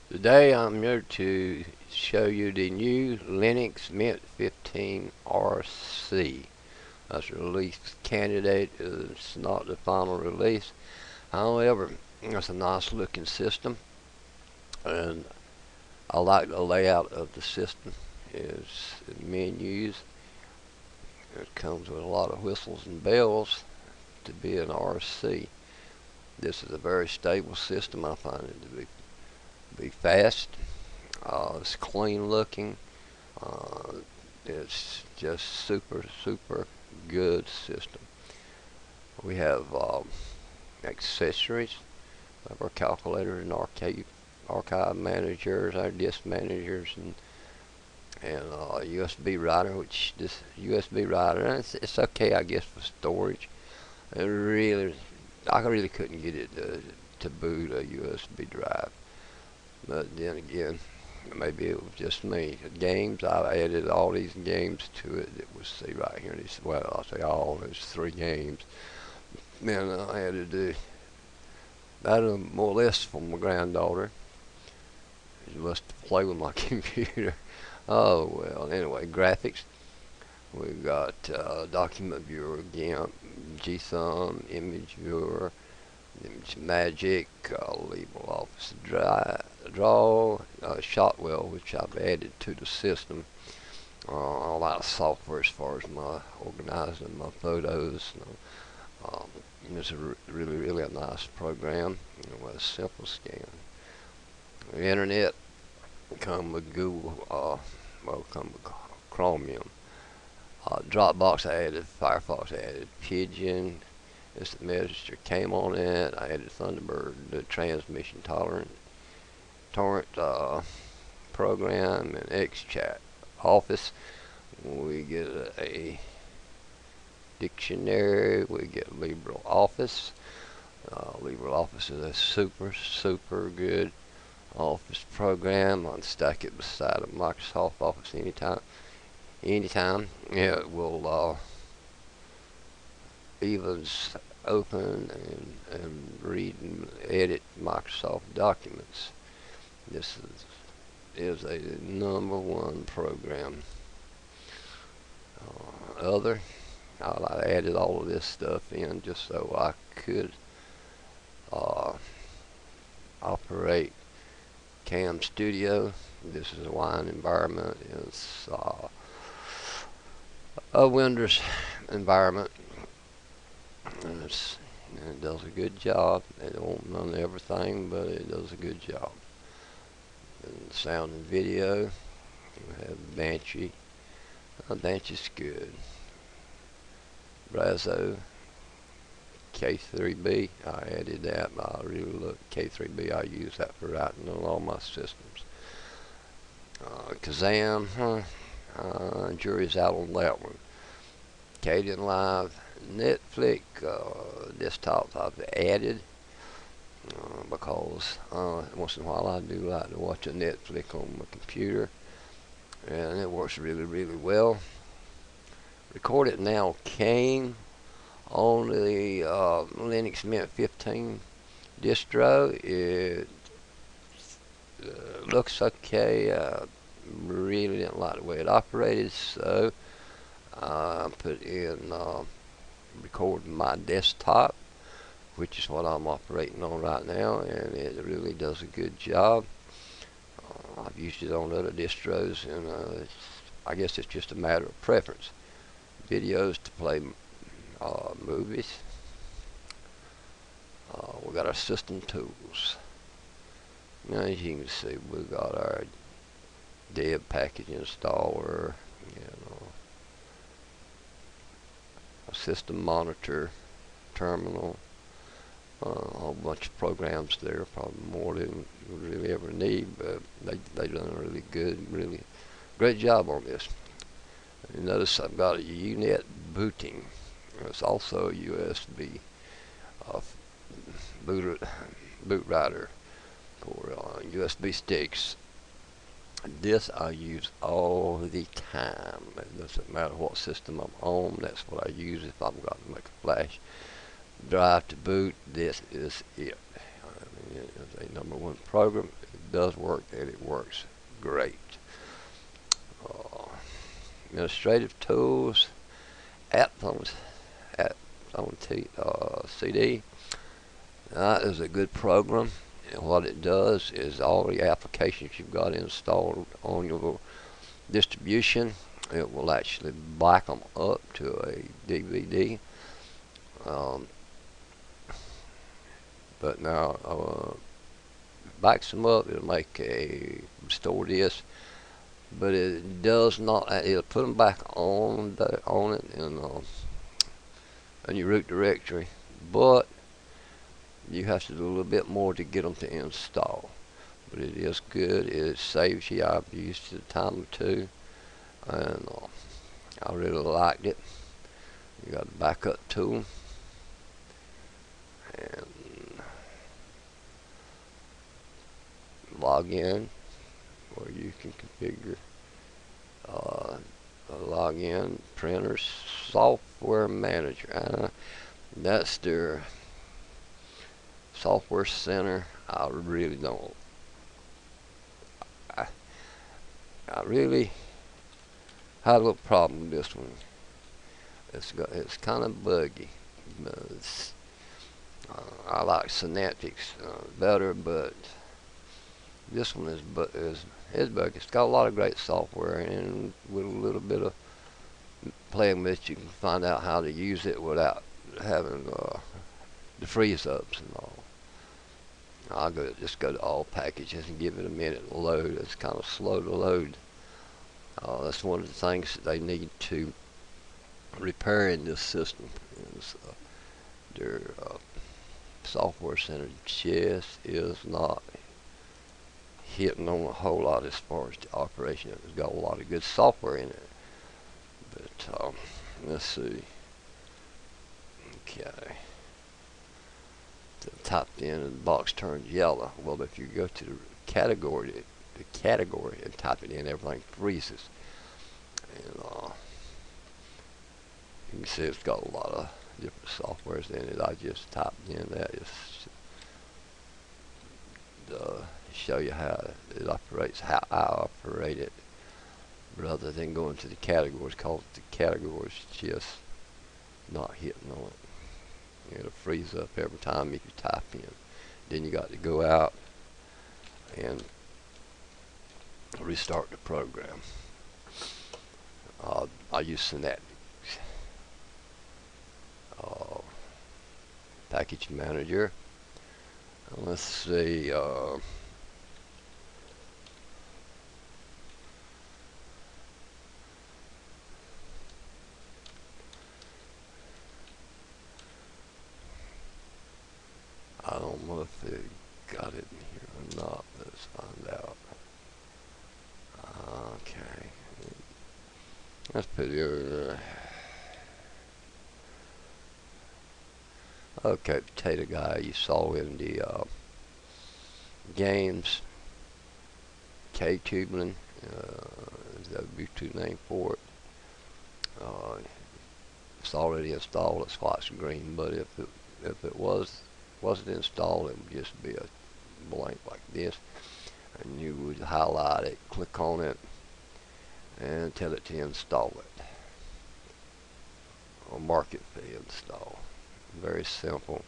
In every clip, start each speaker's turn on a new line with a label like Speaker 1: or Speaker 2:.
Speaker 1: Today I'm here to show you the new Linux Mint 15 RC. That's a release candidate. It's not the final release. However, it's a nice looking system, and I like the layout of the system. It's menus. It comes with a lot of whistles and bells to be an RC. This is a very stable system. I find it to be fast. It's clean looking. Uh, it's just super good system. We have accessories. We have our calculators and archive managers, our disk managers, and USB writer, which this USB writer, and it's okay, I guess, for storage. I really couldn't get it to boot a USB drive. But then again, maybe it was just me. Games, I added all these games to it. It was, see right here, well, I'll say all, there's 3 games. Then I added that more or less from my granddaughter. She must play with my computer. Oh, well, anyway, graphics. We've got document viewer, GIMP, GSUM, image viewer, image magic, LibreOffice draw, Shotwell, which I've added to the system. A lot of software as far as my organizing my photos. It's really a nice program. With a simple scan. The internet come with Google, come with Chromium. Dropbox I added, Firefox I added, Pigeon, Instant Messenger came on it. I added Thunderbird, the transmission torrent program, and XChat. Office, we get a dictionary, we get LibreOffice. LibreOffice is a super good Office program. I can stack it beside a Microsoft Office anytime. It will even open and read and edit Microsoft documents. This is a #1 program. I added all of this stuff in just so I could operate Cam Studio. This is a wine environment. It's a Windows environment. And it does a good job. It don't run everything, but it does a good job. And sound and video, we have Banshee. Banshee's good. Brazo, K3B, I added that. I really look K3B. I use that for writing on all my systems. Kazam, jury's out on that one. Caden Live, Netflix, desktops I've added because once in a while I do like to watch a Netflix on my computer, and it works really well. Record It Now came on the Linux Mint 15 distro. It looks okay. Really didn't like the way it operated, so I put in recording my desktop, which is what I'm operating on right now, and it really does a good job. I've used it on other distros, and I guess it's just a matter of preference. Videos to play movies. We got our system tools. Now, as you can see, we got our dev package installer, a system monitor, terminal, a whole bunch of programs there, probably more than you really ever need, but they done a really great job on this. You notice I've got a UNet booting. It's also a USB boot writer for USB sticks. This I use all the time. It doesn't matter what system I'm on. That's what I use if I've got to make a flash drive to boot. This is it. It's a #1 program. does work, and it works great. Administrative tools, apps on CD. That is a good program. And what it does is all the applications you've got installed on your distribution, it will actually back them up to a DVD. But now, backs them up, it'll make a restore this, but it does not. It'll put them back on it in your root directory, but you have to do a little bit more to get them to install. But it is good. It saves you. I've used it a time or two, and I really liked it. You got a backup tool, and log in, where you can configure login printers, software manager. That's their software center. I really don't. I really had a little problem with this one. It's kind of buggy. I like Synaptics better, but this one is buggy. It's got a lot of great software, and with a little bit of playing with it, you can find out how to use it without having the freeze ups and all. I'll just go to all packages and give it a minute to load. It's kind of slow to load. That's one of the things that they need to repair in this system. Is their software center just is not hitting on a whole lot as far as the operation. It's got a lot of good software in it, but let's see. Okay, the top end of the box turns yellow. Well, if you go to the category and type it in, everything freezes, and you can see it's got a lot of different softwares in it. I just typed in that just to show you how it operates, how I operate it, rather than going to the categories, because the categories just not hitting on it. It'll freeze up every time if you type in. Then you got to go out and restart the program. I use Synaptics. Package manager. Let's see. I don't know if they got it in here or not. Let's find out. Okay. Let's put here. Okay, Potato Guy, you saw in the games. K-Tubulin is the Bluetooth name for it. It's already installed. It's white green, but if it wasn't installed, it would just be a blank like this, and you would highlight it, click on it, and tell it to install it, or mark it for install. Very simple.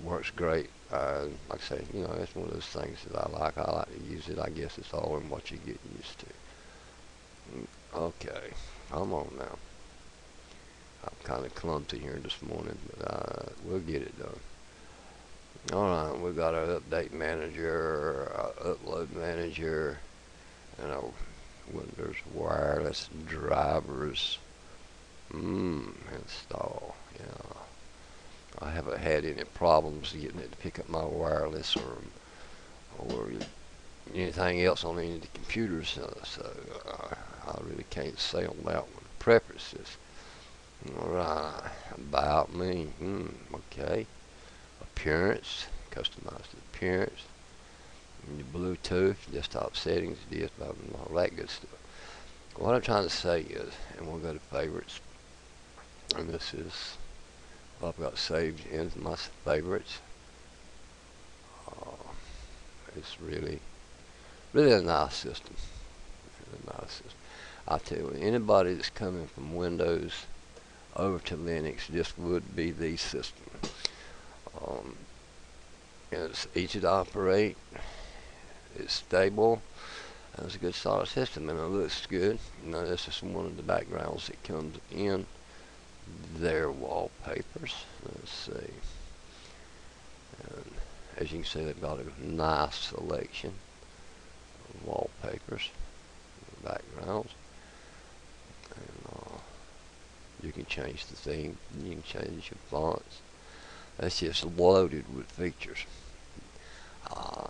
Speaker 1: Works great. Like I say, it's one of those things that I like. I like to use it. I guess it's all in what you get used to. Okay, come on now. I'm kind of clumsy here this morning, but we'll get it done. Alright, we've got our update manager, our upload manager, and our Windows wireless drivers. Install. Yeah. I haven't had any problems getting it to pick up my wireless or anything else on any of the computers, so I really can't say on that one. Preferences. Alright, about me. Okay. Appearance, customize the appearance. And the Bluetooth, desktop settings, all that good stuff. What I'm trying to say is, and we'll go to favorites, and this is what I've got saved into my favorites. It's really, really a nice system. Really nice system. I tell you, anybody that's coming from Windows over to Linux, this would be the system. Um, it's easy to operate. It's stable. And it's a good solid system, and it looks good. This is one of the backgrounds that comes in their wallpapers. Let's see. And as you can see, they've got a nice selection of wallpapers, backgrounds. And you can change the theme. You can change your fonts. That's just loaded with features.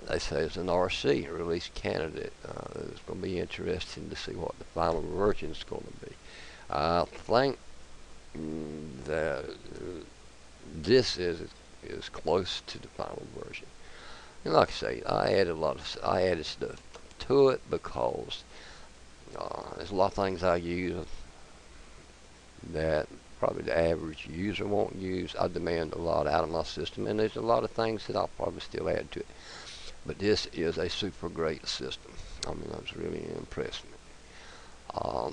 Speaker 1: They say it's an RC, a release candidate. It's going to be interesting to see what the final version is going to be. I think that this is close to the final version. And like I say, I added stuff to it because there's a lot of things I use that probably the average user won't use. I demand a lot out of my system, and there's a lot of things that I'll probably still add to it. But this is a super great system. I mean, I was really impressed with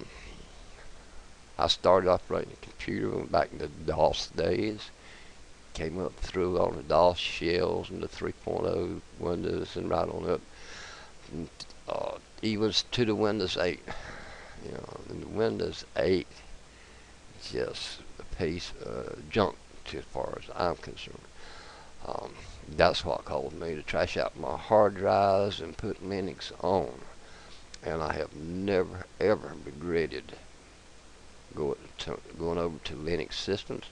Speaker 1: it. I started operating a computer back in the DOS days. Came up through all the DOS shells and the 3.0 Windows and right on up. And, even to the Windows 8. You know, and the Windows 8 just a piece of junk as far as I'm concerned. That's what caused me to trash out my hard drives and put Linux on. And I have never ever regretted going over to Linux systems.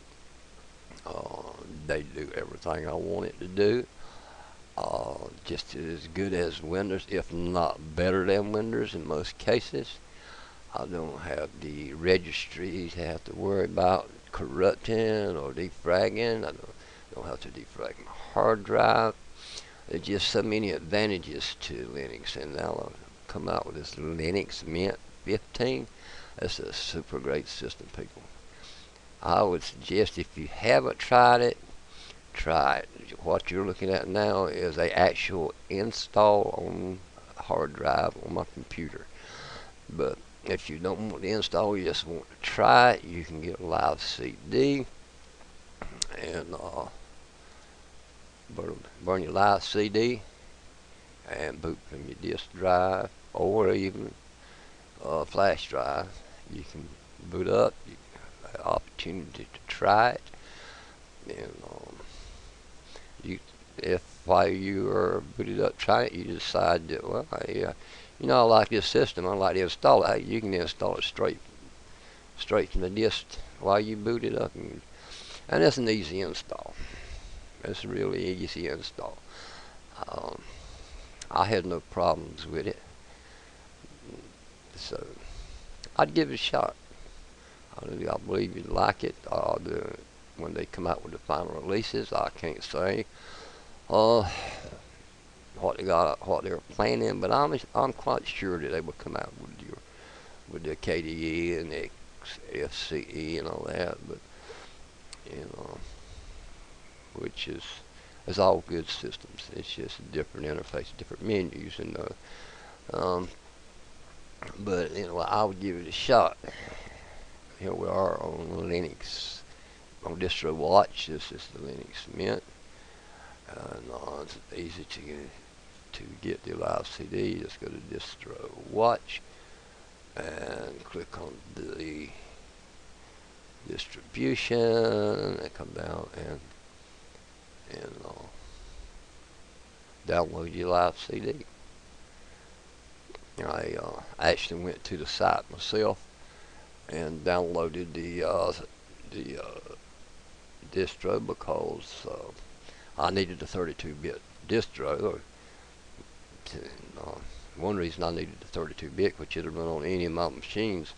Speaker 1: They do everything I want it to do. Just as good as Windows, if not better than Windows in most cases. I don't have the registries I have to worry about corrupting or defragging. I don't have to defrag my hard drive. There's just so many advantages to Linux, and now I've come out with this Linux Mint 15. It's a super great system, people. I would suggest if you haven't tried it, try it. What you're looking at now is an actual install on a hard drive on my computer. But if you don't want to install, you just want to try it, you can get a live CD and burn your live CD and boot from your disk drive or even a flash drive. You can boot up. You have the opportunity to try it. And if while you are booted up trying it, you decide that, well, I like this system, I like to install it. You can install it straight from the disk while you boot it up, and it's an easy install. It's a really easy install. I had no problems with it, so I'd give it a shot. I believe you'd like it. When they come out with the final releases, I can't say what they're planning, but I'm quite sure that they will come out with the KDE and the FCE and all that, but which is all good systems. It's just a different interface, different menus, and but I would give it a shot. Here we are on Linux, on Distro Watch. This is the Linux Mint, and it's easy to get the live CD. Just go to Distro Watch and click on the distribution and come down and download your live CD. I actually went to the site myself and downloaded the distro because I needed a 32-bit distro. One reason I needed the 32-bit, which it'll run on any of my machines,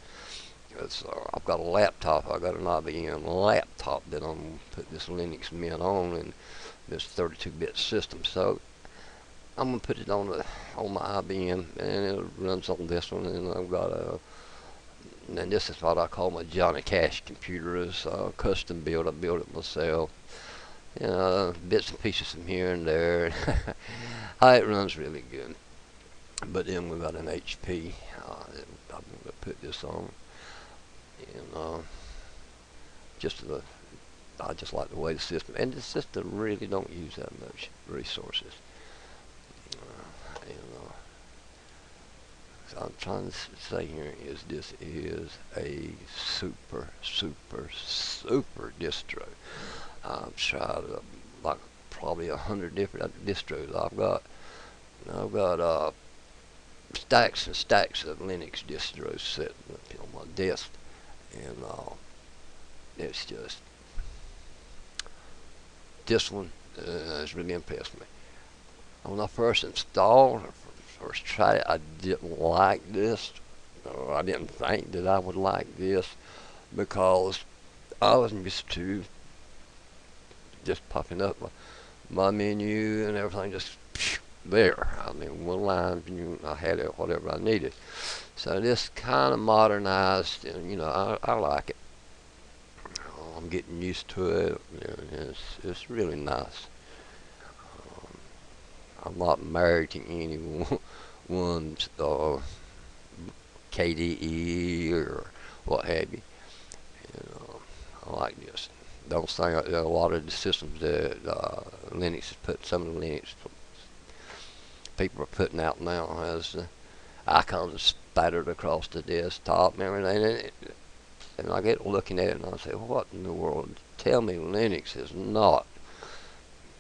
Speaker 1: is I've got a laptop. I've got an IBM laptop that I'm going to put this Linux Mint on, and this 32-bit system. So I'm going to put it on my IBM, and it runs on this one. And I've got and this is what I call my Johnny Cash computer. It's custom built. I built it myself. Bits and pieces from here and there. It runs really good. But then we got an HP. That I'm going to put this on, and just the I just like the way the system, and the system really don't use that much resources. And so I'm trying to say here is this is a super distro. I've tried like probably 100 different distros. I've got stacks and stacks of Linux distros sitting up on my desk, and it's just this one has really impressed me. When I first installed, first tried it, I didn't like this, or I didn't think that I would like this, because I was used to just popping up my menu and everything just there. I mean, one line menu, I had it, whatever I needed. So this kind of modernized, and I like it. I'm getting used to it. It's really nice. Um, I'm not married to anyone's KDE or what have you. I like this. Don't think a lot of the systems that Linux has put, some of the Linux people are putting out now has icons spattered across the desktop and everything. And I get looking at it and I say, what in the world? Tell me Linux is not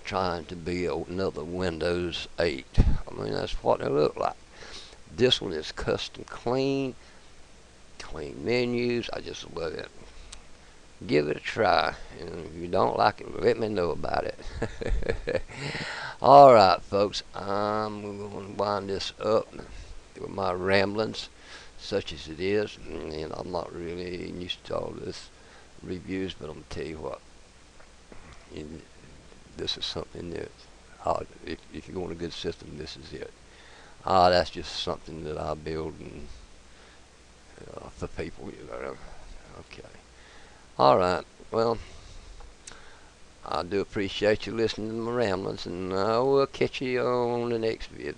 Speaker 1: trying to be another Windows 8. I mean, that's what it look like. This one is custom clean menus. I just love it. Give it a try, and if you don't like it, let me know about it. Alright, folks, I'm going to wind this up with my ramblings, such as it is, and I'm not really used to all this reviews, but I'm going to tell you what, this is something that, if you want a good system, this is it. That's just something that I build for people, Okay. Alright, well, I do appreciate you listening to my ramblings, and I will catch you on the next vid.